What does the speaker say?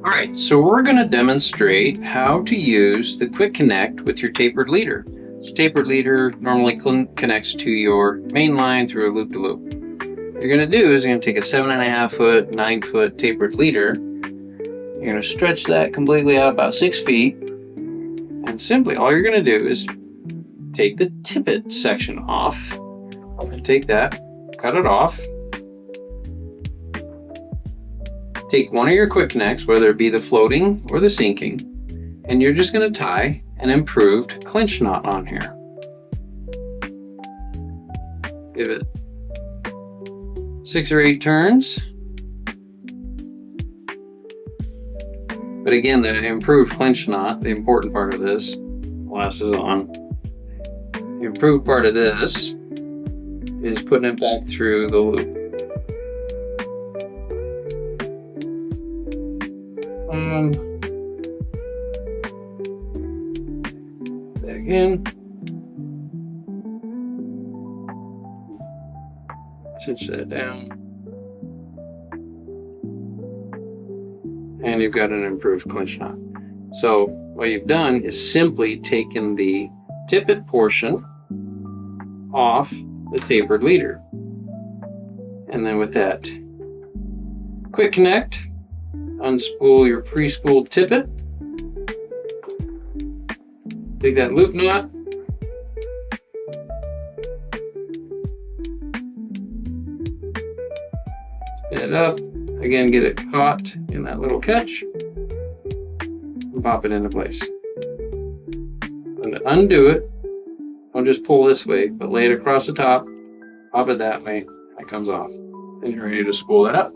All right, so we're going to demonstrate how to use the Quick Connect with your tapered leader. This tapered leader normally connects to your main line through a loop-to-loop. What you're going to do is you're going to take a 7.5 foot, 9 foot tapered leader. You're going to stretch that completely out about 6 feet. And simply all you're going to do is take the tippet section off. And take that, cut it off. Take one of your quick connects, whether it be the floating or the sinking, and you're just going to tie an improved clinch knot on here. Give it 6 or 8 turns. But again, the improved clinch knot, the important part of this, glasses on. The improved part of this is putting it back through the loop. Back in. Cinch that down. And you've got an improved clinch knot. So what you've done is simply taken the tippet portion off the tapered leader. And then with that quick connect, unspool your pre-spooled tippet. Take that loop knot. Spin it up. Again, get it caught in that little catch. And pop it into place. And to undo it, don't just pull this way, but lay it across the top, pop it that way, and it comes off. Then you're ready to spool it up.